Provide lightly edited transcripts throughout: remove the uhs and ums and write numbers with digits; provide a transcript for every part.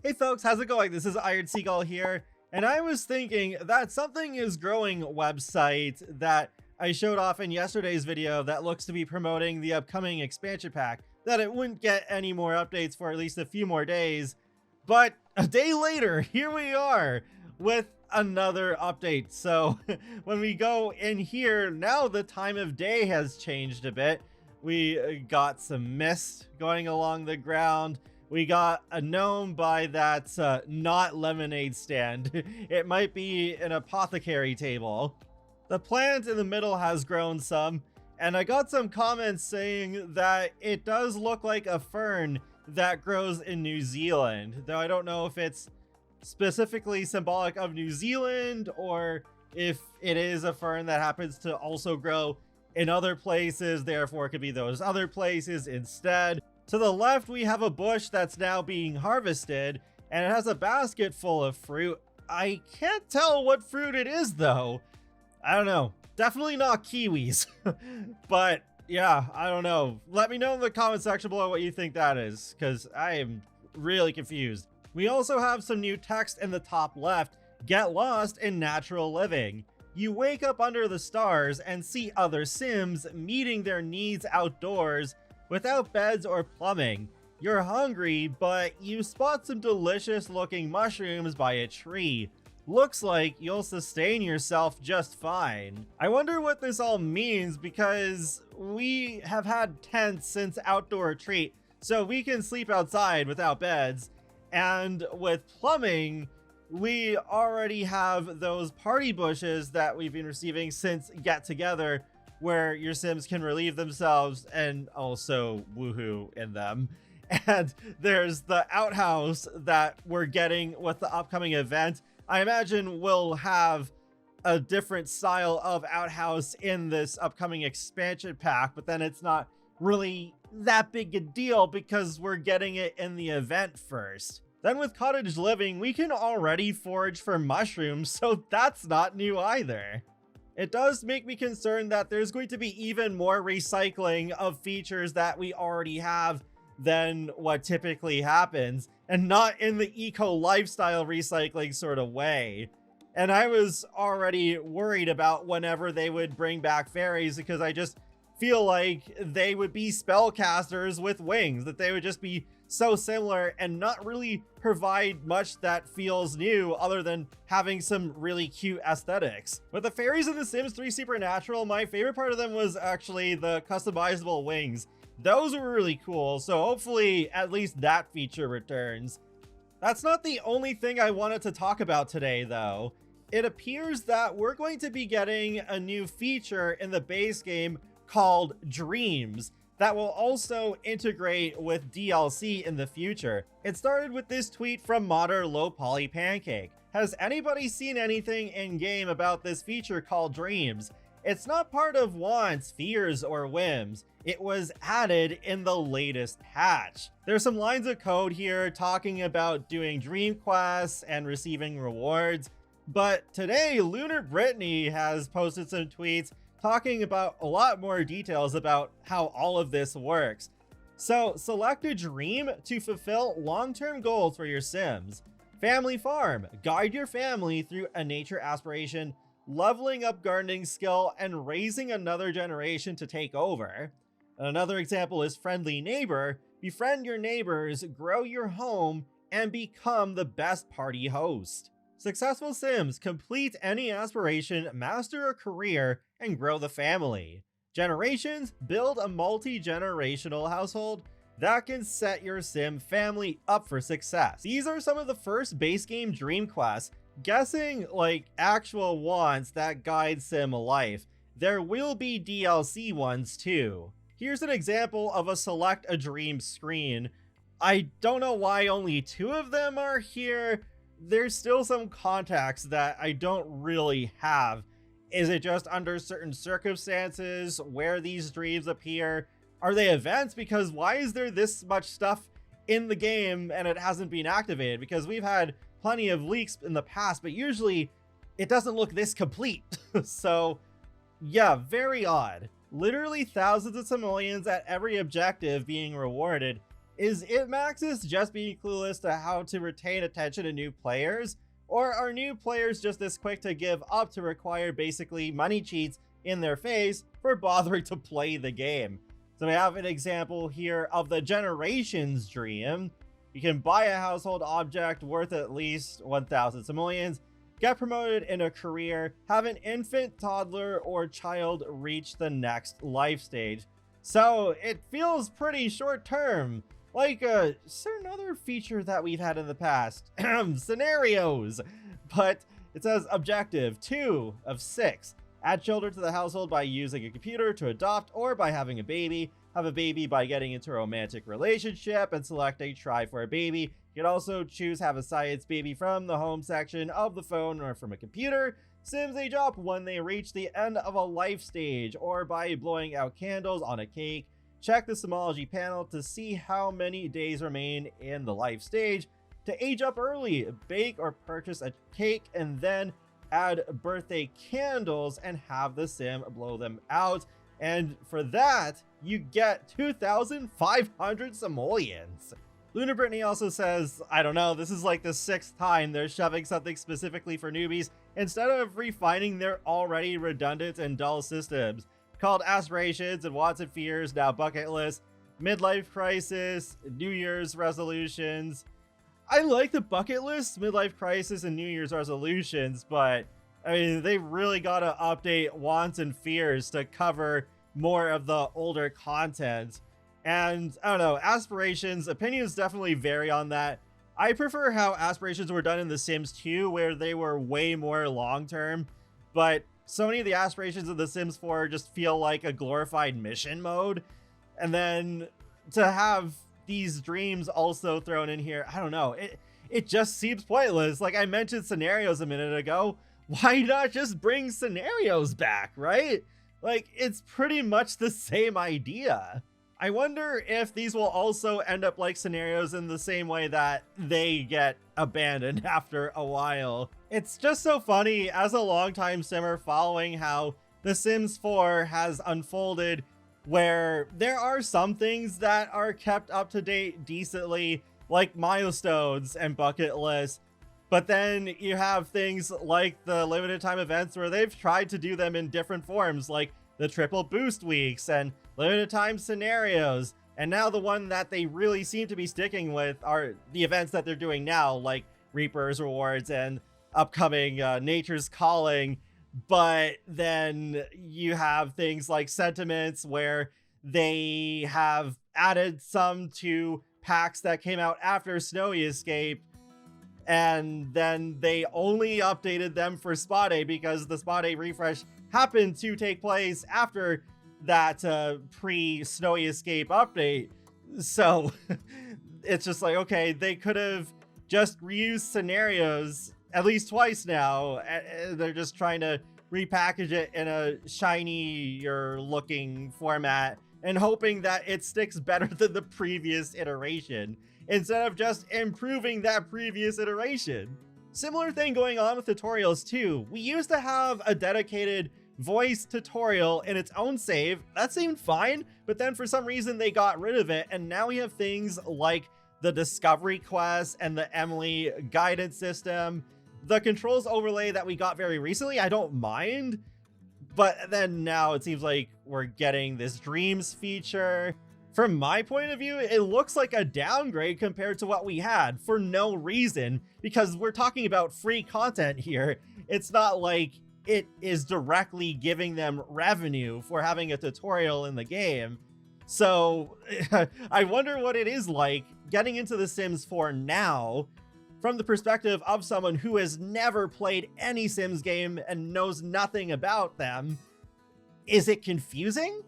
Hey folks, how's it going? This is Iron Seagull here, and I was thinking that Something Is Growing website that I showed off in yesterday's video that looks to be promoting the upcoming expansion pack, that it wouldn't get any more updates for at least a few more days. But a day later, here we are with another update. So when we go in here, now the time of day has changed a bit. We got some mist going along the ground. We got a gnome by that not lemonade stand. It might be an apothecary table. The plant in the middle has grown some, and I got some comments saying that it does look like a fern that grows in New Zealand, though I don't know if it's specifically symbolic of New Zealand or if it is a fern that happens to also grow in other places, therefore it could be those other places instead. To the left, we have a bush that's now being harvested, and it has a basket full of fruit. I can't tell what fruit it is, though. I don't know. Definitely not kiwis. But yeah, I don't know. Let me know in the comment section below what you think that is, because I am really confused. We also have some new text in the top left. Get lost in natural living. You wake up under the stars and see other Sims meeting their needs outdoors without beds or plumbing. You're hungry, but you spot some delicious looking mushrooms by a tree. Looks like you'll sustain yourself just fine. I wonder what this all means, because we have had tents since Outdoor Retreat, so we can sleep outside without beds. And with plumbing, we already have those party bushes that we've been receiving since Get Together, where your Sims can relieve themselves and also woohoo in them. And there's the outhouse that we're getting with the upcoming event. I imagine we'll have a different style of outhouse in this upcoming expansion pack, but then it's not really that big a deal because we're getting it in the event first. Then with cottage living, we can already forage for mushrooms, so that's not new either. It does make me concerned that there's going to be even more recycling of features that we already have than what typically happens, and not in the eco lifestyle recycling sort of way. And I was already worried about whenever they would bring back fairies, because I just feel like they would be spellcasters with wings, that they would just be so similar and not really provide much that feels new other than having some really cute aesthetics. With the fairies in The Sims 3 Supernatural, my favorite part of them was actually the customizable wings. Those were really cool, so hopefully at least that feature returns. That's not the only thing I wanted to talk about today, though. It appears that we're going to be getting a new feature in the base game called Dreams that will also integrate with DLC in the future. It started with this tweet from modder Low Poly Pancake. Has anybody seen anything in game about this feature called Dreams? It's not part of wants, fears, or whims. It was added in the latest patch. There's some lines of code here talking about doing dream quests and receiving rewards, but today Lunar Brittany has posted some tweets talking about a lot more details about how all of this works. So select a dream to fulfill long-term goals for your Sims. Family farm, guide your family through a nature aspiration, leveling up gardening skill, and raising another generation to take over. Another example is friendly neighbor, befriend your neighbors, grow your home, and become the best party host. Successful Sims, complete any aspiration, master a career, and grow the family. Generations, build a multi-generational household that can set your Sim family up for success. These are some of the first base game dream quests, guessing like actual wants that guide Sim life. There will be DLC ones too. Here's an example of a select a dream screen. I don't know why only 2 of them are here. There's still some context that I don't really have. Is it just under certain circumstances where these dreams appear? Are they events? Because why is there this much stuff in the game and it hasn't been activated? Because we've had plenty of leaks in the past, but usually it doesn't look this complete. So yeah, very odd. Literally thousands of simoleons at every objective being rewarded. Is itMaxis just being clueless to how to retain attention to new players? Or are new players just this quick to give up to require basically money cheats in their face for bothering to play the game? So we have an example here of the Generations Dream. You can buy a household object worth at least 1,000 simoleons, get promoted in a career, have an infant, toddler, or child reach the next life stage. So it feels pretty short term, like a certain other feature that we've had in the past, scenarios. But it says objective 2 of 6. Add children to the household by using a computer to adopt or by having a baby. Have a baby by getting into a romantic relationship and select a try for a baby. You can also choose have a science baby from the home section of the phone or from a computer. Sims age up when they reach the end of a life stage or by blowing out candles on a cake. Check the Simology panel to see how many days remain in the life stage. To age up early, bake or purchase a cake and then add birthday candles and have the sim blow them out. And for that, you get 2,500 simoleons. Lunar Brittany also says, I don't know, this is like the 6th time they're shoving something specifically for newbies instead of refining their already redundant and dull systems. Called aspirations and wants and fears, now bucket list, midlife crisis, New Year's resolutions. I like the bucket list, midlife crisis, and New Year's resolutions, but I mean, they really gotta update wants and fears to cover more of the older content. And I don't know, aspirations, opinions definitely vary on that. I prefer how aspirations were done in The Sims 2, where they were way more long-term, but so many of the aspirations of The Sims 4 just feel like a glorified mission mode. And then to have these dreams also thrown in here, I don't know, it just seems pointless. Like I mentioned scenarios a minute ago, why not just bring scenarios back, right? Like, it's pretty much the same idea. I wonder if these will also end up like scenarios in the same way that they get abandoned after a while. It's just so funny as a longtime simmer following how The Sims 4 has unfolded, where there are some things that are kept up to date decently, like milestones and bucket lists. But then you have things like the limited time events where they've tried to do them in different forms, like the triple boost weeks and limited time scenarios. And now the one that they really seem to be sticking with are the events that they're doing now, like Reaper's Rewards and upcoming Nature's Calling. But then you have things like Sentiments, where they have added some to packs that came out after Snowy Escape. And then they only updated them for Spa Day because the Spa Day refresh happened to take place after that pre-Snowy Escape update. So it's just like, okay, they could have just reused scenarios at least twice now. They're just trying to repackage it in a shinier looking format and hoping that it sticks better than the previous iteration, instead of just improving that previous iteration. Similar thing going on with tutorials too. We used to have a dedicated voice tutorial in its own save. That seemed fine, but then for some reason they got rid of it, and now we have things like the discovery quest and the Emily guidance system. The controls overlay that we got very recently, I don't mind, but then now it seems like we're getting this dreams feature. From my point of view, it looks like a downgrade compared to what we had for no reason, because we're talking about free content here. It's not like it is directly giving them revenue for having a tutorial in the game. So I wonder what it is like getting into The Sims 4 now from the perspective of someone who has never played any Sims game and knows nothing about them. Is it confusing?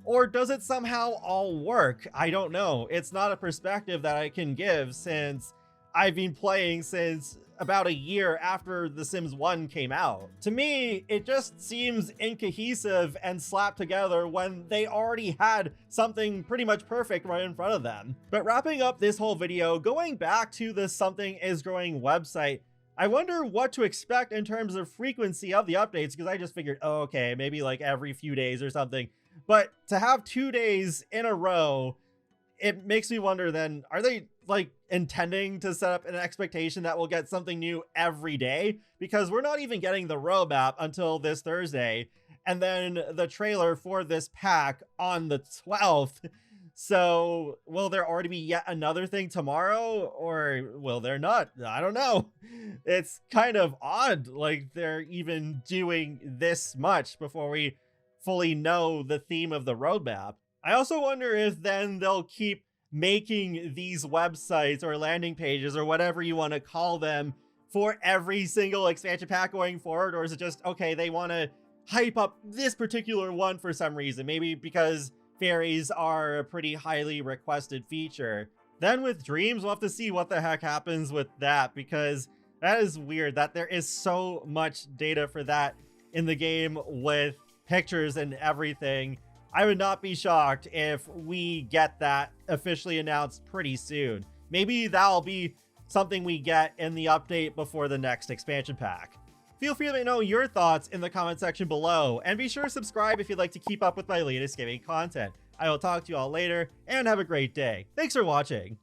Or does it somehow all work? I don't know. It's not a perspective that I can give since I've been playing since about a year after The Sims 1 came out. To me, it just seems incohesive and slapped together when they already had something pretty much perfect right in front of them. But wrapping up this whole video, going back to the Something Is Growing website, I wonder what to expect in terms of frequency of the updates, because I just figured, oh, okay, maybe like every few days or something. But to have 2 days in a row it makes me wonder then, are they like intending to set up an expectation that we'll get something new every day? Because we're not even getting the roadmap until this Thursday, and then the trailer for this pack on the 12th. So will there already be yet another thing tomorrow, or will there not? I don't know. It's kind of odd, like they're even doing this much before we fully know the theme of the roadmap. I also wonder if then they'll keep making these websites or landing pages or whatever you want to call them for every single expansion pack going forward, or is it just, okay, they want to hype up this particular one for some reason, maybe because fairies are a pretty highly requested feature. Then with dreams, we'll have to see what the heck happens with that, because that is weird that there is so much data for that in the game with pictures and everything. I would not be shocked if we get that officially announced pretty soon. Maybe that'll be something we get in the update before the next expansion pack. Feel free to let me know your thoughts in the comment section below, and be sure to subscribe if you'd like to keep up with my latest gaming content. I will talk to you all later, and have a great day. Thanks for watching.